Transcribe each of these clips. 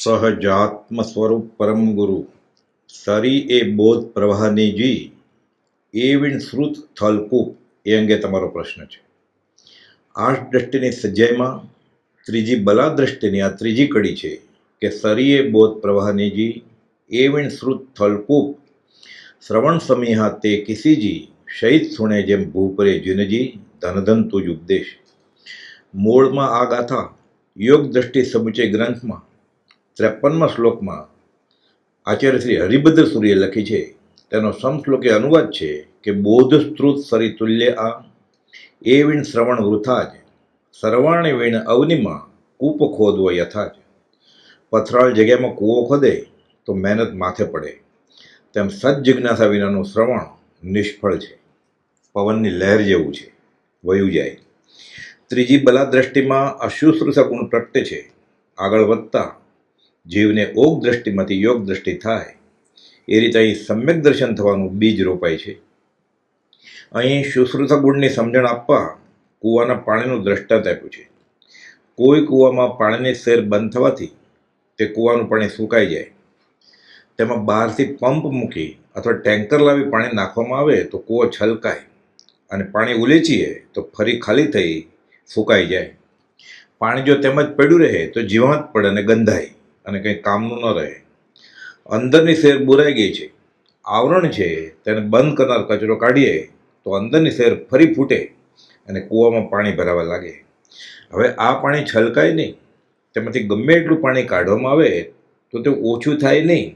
સહજાત્મ સ્વરૂપ પરમ ગુરુ સરી એ બોધ પ્રવાહની જી એવિણ શ્રુત થલકૂપ એ અંગે તમારો પ્રશ્ન છે. આઠ દ્રષ્ટિની સજ્જાઈમાં ત્રીજી બલા દ્રષ્ટિની આ ત્રીજી કડી છે કે સરી એ બોધ પ્રવાહની જી એવિણ શ્રુત થલકૂપ શ્રવણ સમીહા તે કિસીજી શહીદ સુણે જેમ ભૂપરે જીનજી ધનધન તુજ ઉપદેશ. મૂળમાં આ ગાથા યોગ દ્રષ્ટિ સમુચય ગ્રંથમાં 53મા શ્લોકમાં આચાર્ય શ્રી હરિભદ્ર સૂર્યે લખી છે. તેનો સમશ્લોકે અનુવાદ છે કે બોધ સ્ત્રુત સરી તુલ્ય આ એ વીણ શ્રવણ વૃથા જ સર્વાણી વીણ અવનિમાં કૂપ ખોદવો યથા જ. પથરાળ જગ્યામાં કૂવો ખોદે તો મહેનત માથે પડે, તેમ સજ્જિજ્ઞાસા વિનાનું શ્રવણ નિષ્ફળ છે, પવનની લહેર જેવું છે, વયું જાય. ત્રીજી બલા દ્રષ્ટિમાં અશુશ્રુષા ગુણ પ્રગટે છે. આગળ વધતા જીવને ઓગ દ્રષ્ટિમાંથી યોગ દ્રષ્ટિ થાય એ રીતે અહીં સમ્યક દર્શન થવાનું બીજ રોપાય છે. અહીં શુશ્રુષા ગુણની સમજણ આપવા કૂવાના પાણીનું દ્રષ્ટાંત આપ્યું છે. કોઈ કૂવામાં પાણીની સેર બંધ થવાથી તે કૂવાનું પાણી સુકાઈ જાય. તેમાં બહારથી પંપ મૂકી અથવા ટેન્કર લાવી પાણી નાખવામાં આવે તો કૂવો છલકાય અને પાણી ઉલેચીએ તો ફરી ખાલી થઈ સુકાઈ જાય. પાણી જો તેમ જ પડ્યું રહે તો જીવાત પડે અને ગંધાય અને કંઈ કામનું ન રહે. અંદરની સેર બુરાઈ ગઈ છે, આવરણ છે, તેને બંધ કરનાર કચરો કાઢીએ તો અંદરની સેર ફરી ફૂટે અને કૂવામાં પાણી ભરાવા લાગે. હવે આ પાણી છલકાય નહીં, તેમાંથી ગમે એટલું પાણી કાઢવામાં આવે તો તે ઓછું થાય નહીં.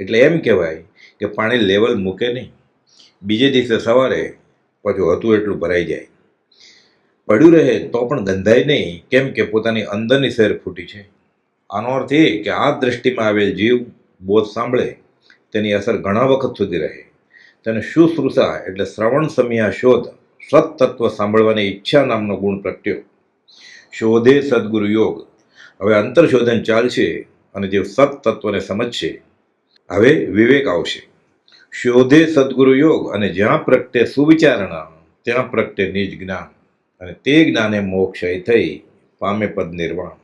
એટલે એમ કહેવાય કે પાણી લેવલ મૂકે નહીં, બીજે દિવસે સવારે પાછું હતું એટલું ભરાઈ જાય. પડ્યું રહે તો પણ ગંધાય નહીં, કેમ કે પોતાની અંદરની સેર ફૂટી છે. આનો અર્થ એ કે આ દ્રષ્ટિમાં આવેલ જીવ બોધ સાંભળે તેની અસર ઘણા વખત સુધી રહે. તેને શુશ્રુષા એટલે શ્રવણ સમિયા શોધ, સત્તત્વ સાંભળવાની ઈચ્છા નામનો ગુણ પ્રગટ્યો. શોધે સદગુરુ યોગ. હવે અંતરશોધન ચાલશે અને જે સત્તત્વને સમજશે હવે વિવેક આવશે. શોધે સદગુરુ યોગ અને જ્યાં પ્રગટે સુવિચારણા ત્યાં પ્રગટે નિજ જ્ઞાન અને તે જ્ઞાને મોક્ષય થઈ પામે પદ નિર્વાણ.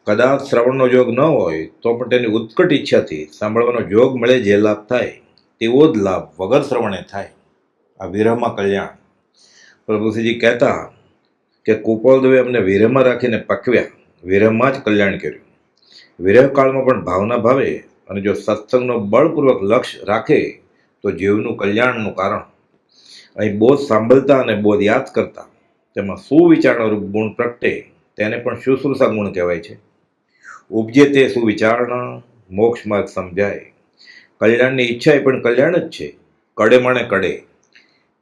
કદાચ શ્રવણનો યોગ ન હોય તો પણ તેની ઉત્કટ ઈચ્છાથી સાંભળવાનો યોગ મળે જે લાભ થાય તેવો જ લાભ વગર શ્રવણે થાય. આ વિરહમાં કલ્યાણ. પ્રભુશ્રીજી કહેતા કે કુપાલદેવે અમને વિરહમાં રાખીને પકવ્યા, વિરહમાં જ કલ્યાણ કર્યું. વિરહ કાળમાં પણ ભાવના ભાવે અને જો સત્સંગનો બળપૂર્વક લક્ષ્ય રાખે તો જીવનું કલ્યાણનું કારણ. અહીં બોધ સાંભળતા અને બોધ યાદ કરતા તેમાં સુવિચારણા રૂપ ગુણ પ્રગટે તેને પણ શુશ્રુષા ગુણ કહેવાય છે. ઉપજે તે સુવિચારણા મોક્ષ માર્ગ સમજાય. કલ્યાણની ઈચ્છા એ પણ કલ્યાણ જ છે. કડે માણે કડે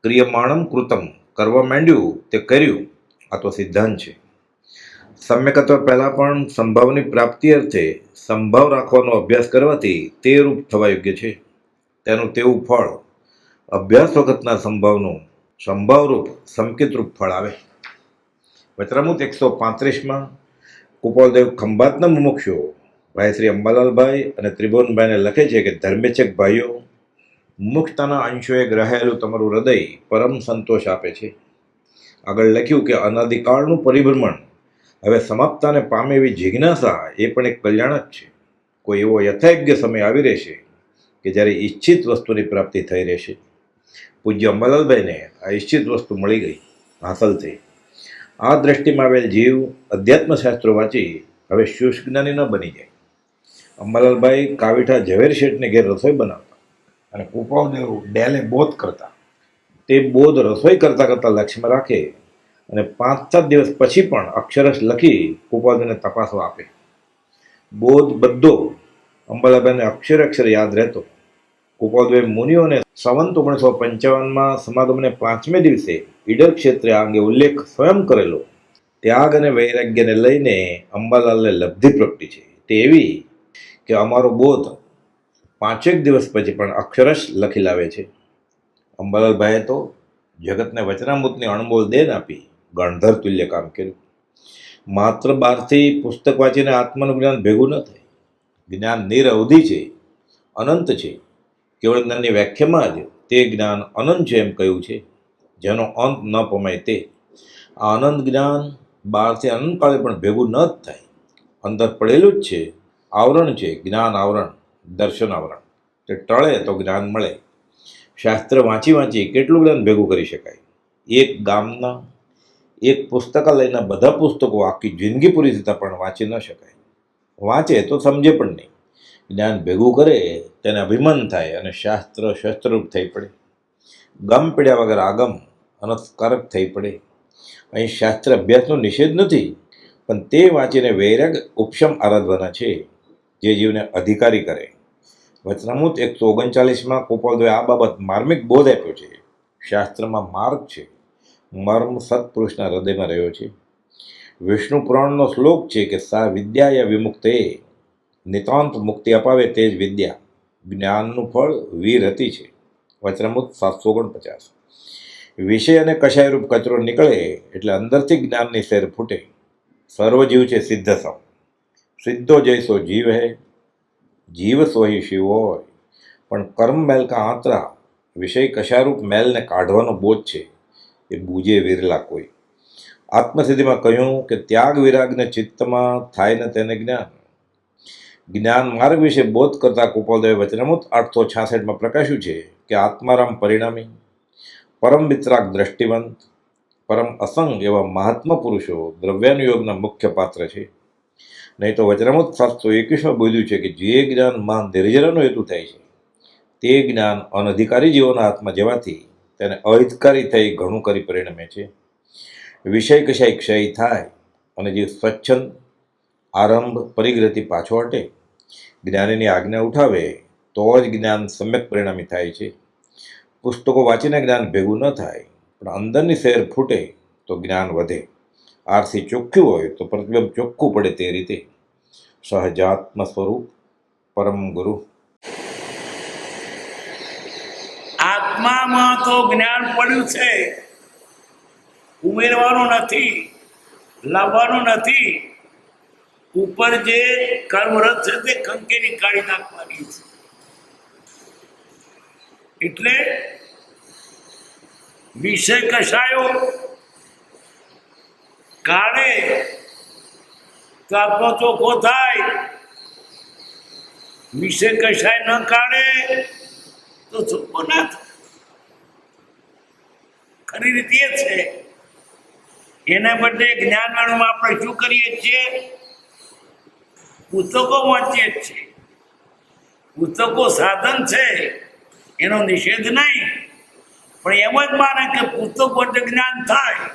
ક્રિયમાણમ કૃતમ, કરવા માંડ્યું તે કર્યું, આ તો સિદ્ધાંત છે. સમ્યકત્વ પહેલાં પણ સંભાવની પ્રાપ્તિ અર્થે સંભાવ રાખવાનો અભ્યાસ કરવાથી તે રૂપ થવા યોગ્ય છે. તેનું તેવું ફળ અભ્યાસ વખતના સંભાવનું સંભાવરૂપ સંકિત રૂપ ફળ આવે. વચરામૃત 135માં કુપાલદેવ ખંભાતના મુમુક્ષુઓ ભાઈ શ્રી અંબાલાલભાઈ અને ત્રિભુવનભાઈને લખે છે કે ધર્મેચક ભાઈઓ, મુમુક્ષતાના અંશોએ ગ્રહાયેલું તમારું હૃદય પરમ સંતોષ આપે છે. આગળ લખ્યું કે અનાદિકાળનું પરિભ્રમણ હવે સમાપ્તાને પામે એવી જિજ્ઞાસા એ પણ એક કલ્યાણ જ છે. કોઈ એવો યથાયોગ્ય સમય આવી રહેશે કે જ્યારે ઈચ્છિત વસ્તુની પ્રાપ્તિ થઈ રહેશે. પૂજ્ય અંબાલાલભાઈને આ ઈચ્છિત વસ્તુ મળી ગઈ, હાંસલ થઈ. આ દ્રષ્ટિમાં આવેલ જીવ અધ્યાત્મશાસ્ત્રો વાંચી હવે શુષ્ક જ્ઞાની ન બની જાય. અંબાલાલભાઈ કાવીઠા ઝવેર શેઠને ઘેર રસોઈ બનાવતા અને કુપાલદેવ ડેલે બોધ કરતા. તે બોધ રસોઈ કરતાં કરતાં લક્ષ્યમાં રાખે અને 5-7 દિવસ પછી પણ અક્ષરશ લખી કુપાલદેવને તપાસવા આપે. બોધ બધો અંબાલાલભાઈને અક્ષરે યાદ રહેતો. કુપાલદેવે મુનિઓને સંવંત 1955માં સમાગમને 5મે દિવસે ઈડર ક્ષેત્રે આ અંગે ઉલ્લેખ સ્વયં કરેલો. ત્યાગ અને વૈરાગ્યને લઈને અંબાલાલને લબ્ધિ પ્રગટી છે. તે એવી કે અમારો બોધ 5 દિવસ પછી પણ અક્ષરશ લખી લાવે છે. અંબાલાલભાઈએ તો જગતને વચનામૃતની અણમોલ દેન આપી ગણધર તુલ્ય કામ કર્યું. માત્ર બહારથી પુસ્તક વાંચીને આત્માનું જ્ઞાન ભેગું ન થાય. જ્ઞાન નિરવધિ છે, અનંત છે. કેવળ જ્ઞાનની વ્યાખ્યામાં જ તે જ્ઞાન અનંત છે એમ કહ્યું છે, જેનો અંત ન પમાય તે. આ અનંત જ્ઞાન બહારથી અનંતકાળે પણ ભેગું ન જ થાય, અંદર પડેલું જ છે. આવરણ છે, જ્ઞાન આવરણ, દર્શન આવરણ. તે ટળે તો જ્ઞાન મળે. શાસ્ત્ર વાંચી વાંચી કેટલું જ્ઞાન ભેગું કરી શકાય? એક ગામના એક પુસ્તકાલયના બધા પુસ્તકો આખી જિંદગી પૂરી થતાં પણ વાંચી ન શકાય. વાંચે તો સમજે પણ નહીં. જ્ઞાન ભેગું કરે તેને અભિમાન થાય અને શાસ્ત્ર શસ્ત્રરૂપ થઈ પડે. ગમ પીડ્યા વગર આગમ અનસ્કારક થઈ પડે. અહીં શાસ્ત્ર અભ્યાસનો નિષેધ નથી, પણ તે વાંચીને વૈરાગ ઉપશમ આરાધવાના છે, જે જીવને અધિકારી કરે. વચનામૃત 139માં ગોપાલદેવે આ બાબત માર્મિક બોધ આપ્યો છે. શાસ્ત્રમાં માર્ગ છે, મર્મ સત્પુરુષના હૃદયમાં રહ્યો છે. વિષ્ણુ પુરાણનો શ્લોક છે કે સા વિદ્યા વિમુક્તે, નિતાંત મુક્તિ અપાવે તે જ વિદ્યા. જ્ઞાનનું ફળ વીરતી છે. વચનામૃત 749. વિષય અને કષાયરૂપ કચરો નીકળે એટલે અંદરથી જ્ઞાનની શેર ફૂટે. સર્વજીવ છે સિદ્ધ સમ, સિદ્ધો જૈસો જીવ હૈ, જીવ સોહી શિવ હોય. પણ કર્મ મેલ કા આંતરા, વિષય કશારૂપ મેલને કાઢવાનો બોધ છે, એ બૂજે વિરલા કોઈ. આત્મસિદ્ધિમાં કહ્યું કે ત્યાગ વિરાગને ચિત્તમાં થાય ને તેને જ્ઞાન. જ્ઞાન માર્ગ વિશે બોધ કરતા ગોપાલદેવે વચનામૃત 866માં પ્રકાશ્યું છે કે આત્મારામ પરિણામી, પરમ વિતરાગ દ્રષ્ટિવંત, પરમ અસંગ એવા મહાત્મા પુરુષો દ્રવ્યાનુયોગના મુખ્ય પાત્ર છે. નહીં તો વચનામૃત 721માં બોલ્યું છે કે જે જ્ઞાન મહાન ધીરજરાનો હેતુ થાય છે, તે જ્ઞાન અનધિકારી જીવોના હાથમાં જવાથી તેને અહિતકારી થઈ ઘણું કરી પરિણમે છે. વિષય કશાય ક્ષય થાય અને જે સ્વચ્છંદ આરંભ પરિગ્રહથી પાછો હટે, જ્ઞાનીની આજ્ઞા ઉઠાવે તો જ જ્ઞાન સમ્યક પરિણામી થાય છે. પુસ્તકો વાંચીને જ્ઞાન ભેગું ન થાય, પણ અંદરની શેર ફૂટે તો જ્ઞાન વધે. આરસી ચોખ્ખું હોય તો પ્રતિબિંબ ચોખ્ખું પડે. તે રીતે સહજાત્મ સ્વરૂપ પરમ ગુરુ. આત્મામાં તો જ્ઞાન પડ્યું છે, ઉમેરવાનું નથી, લાવવાનું નથી. ઉપર જે કર્મરત છે તે કંકેરી કાઢી નાખવાની છે. એટલે વિષય કશાયો કાઢે તો આત્મા ચોખ્ખો થાય, વિષય કશાય ન કાઢે તો ચોખ્ખો ના થાય. ખરી રીતે એ છે. એના બદલે જ્ઞાન મેળવવામાં આપણે શું કરીએ છીએ? પુસ્તકો વાંચીએ છીએ. પુસ્તકો સાધન છે, એનો નિષેધ નહીં, પણ એમ જ માને કે પુસ્તક વચ્ચે જ્ઞાન થાય.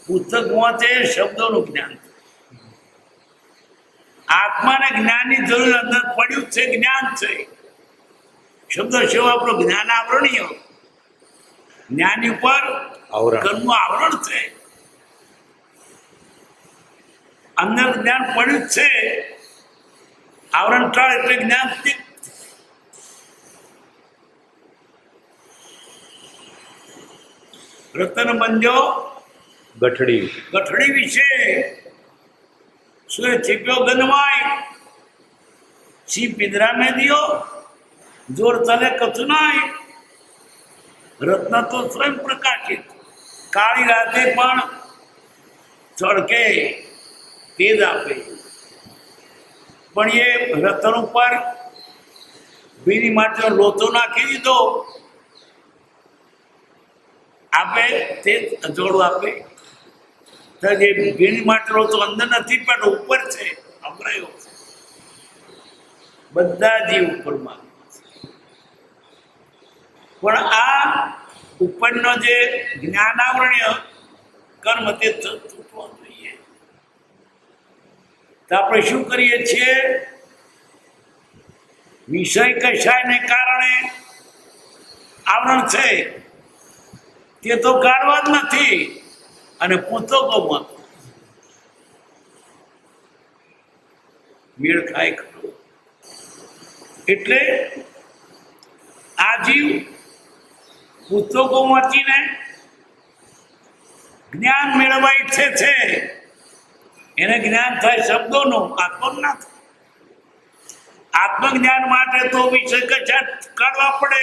પુસ્તક વાંચે શબ્દોનું જ્ઞાન થાય. આત્માને જ્ઞાનની જરૂર અંદર પડ્યું છે, જ્ઞાન છે. શબ્દ સેવા આપણું જ્ઞાન આવરણીય, જ્ઞાની ઉપર કર્મનું આવરણ છે. અંદર જ્ઞાન પડ્યું છે, આવરણ ટળ એટલે જ્ઞાન. રતન બંધ્યો ગઠડી વિશે સૂર્ય છીપ્યો ગનવાય, સી પિંજરા મેં દિયો જોર તલે કથનાય. રત્ન તો સ્વયં પ્રકાશિત, કાળી રાતે પણ ચળકે, તેજ આપે. પણ એ રતન ઉપર ભીની માટે લોચો નાખી દીધો, આપે તે અજોડું આપે. જે ભીની માટે લોચો અંદર નથી પણ ઉપર છે, અમરાયો છે. બધા જીવ ઉપરમાં, પણ આ ઉપરનો જે જ્ઞાનાવરણીય કર્મ તે છૂટવો જોઈએ. તો આપણે શું કરીએ છીએ? વિષય કશાયને કારણે આવરણ છે તે તો કાઢવા જ નથી, અને પુસ્તકોમાં મેળ ખાય ખરો. એટલે આ જીવ પુસ્તકો વાંચીને જ્ઞાન મેળવવા ઈચ્છે છે, એને જ્ઞાન થાય શબ્દોનું, આત્મનું ના થાય. આત્મજ્ઞાન માટે તો વિષય કશા કાઢવા પડે.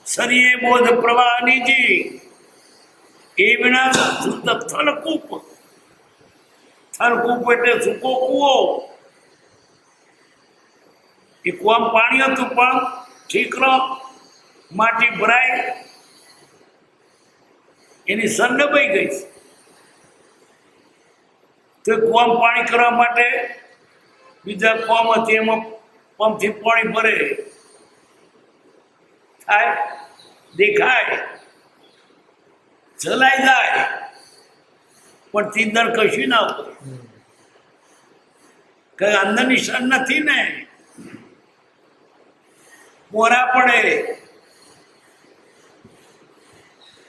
સરિયે બોધ પ્રવાહની જી એ વિના શુદ્ધ થલકૂપ, થલકૂપ એટલે સૂકો કૂવો. એ કૂવામાં પાણી હતું પણ ઠીકરો માટી ભરાય એની સર દબાઈ ગઈ. તો કૂવામાં પાણી કરવા માટે બીજા કૂવા હતી એમાં પંપથી પાણી ભરે થાય દેખાય ચલાઈ જાય પણ તીદર કશું ના હોય કઈ અંદરની સર નથી ને મોરા પડે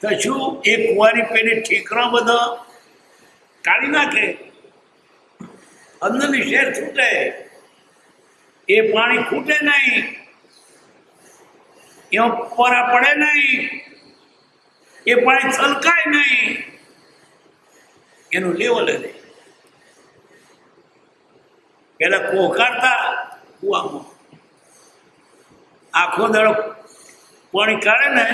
તો શું એ કુંવારી પેલી ઠીકરા બધા કાઢી નાખે અંદરની શેર છૂટે એ પાણી ખૂટે નહીં એમાં પોરા પડે નહીં એ પાણી છલકાય નહીં એનું લેવલ રહે. પેલા કોકારતા કુવામાં આખો દાડો પાણી કાઢે ને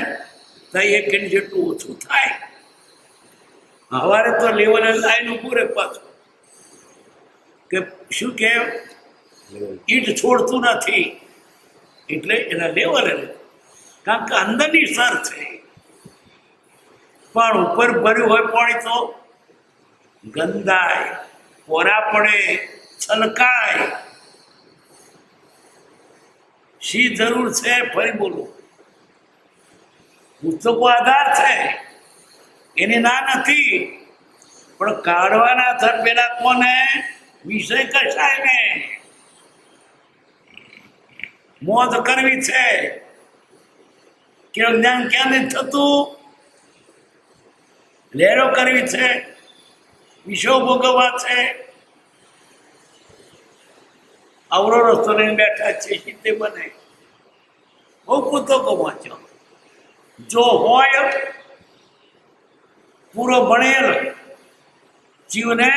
તો એક ઇંચ જેટલું ઓછું થાય. સવારે તો લેવલે લાઈન ઉભું રહે પાછું કે શું કે ઈટ છોડતું નથી એટલે એના લેવલે રહે કારણ કે અંદરની સર છે. પણ ઉપર ભર્યું હોય પાણી તો ગંદાય પોરા પડે છલકાય. શી જરૂર છે ફરી બોલું પુસ્તકો આધાર છે એની ના નથી પણ કાઢવાના થર પેલા કોને વિષય કશાય ને મોજ કરવી છે કે જ્ઞાન ક્યાં નથી થતું લહેરો કરવી છે વિષયો ભોગવવા છે. અવરો રસ્તો લઈને બેઠા છે તે બને બહુ પુસ્તકો વાંચો જો હોય પૂરો ભણેલ જીવને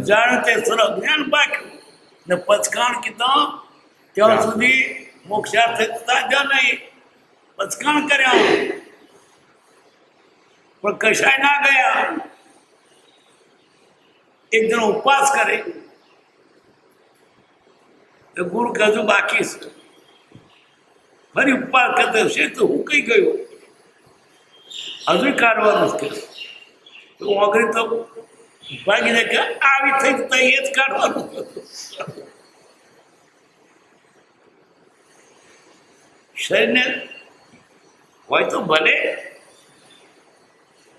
જાણે તે સરળ જ્ઞાન બાક્યું ને પચકાણ કીધો ત્યાં સુધી મોક્ષાર્થ થતા નહીં પચકાણ કર્યા પણ કશાય ના ગયા. એક જણ ઉપવાસ કરે તો ગુરુ કહેતું બાકી છે ફરી ઉપવાસ કરતો છે તો હું કઈ ગયો હજુ કાઢવાનું જ કર્યું તો ઓગળી તો ભાગીને કે આવી થઈ તો એ જ કાઢવાનું શરીરને હોય તો ભલે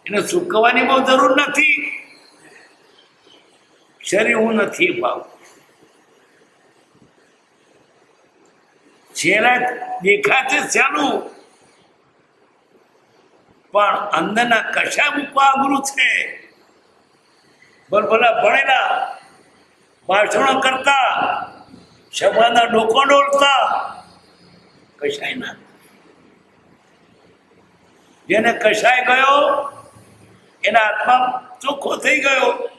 એને સુકવવાની બહુ જરૂર નથી. શરીર હું નથી ભાવ છેલ્લા દેખાતે ચાલું પણ અંદરના કશા મૂકવા અઘરું છે. ભલા ભણેલા ભાષણો કરતા સભાના ડોકો ડોલતા કશાય ના. જેને કશાય ગયો એના આત્મા ચોખ્ખો થઈ ગયો.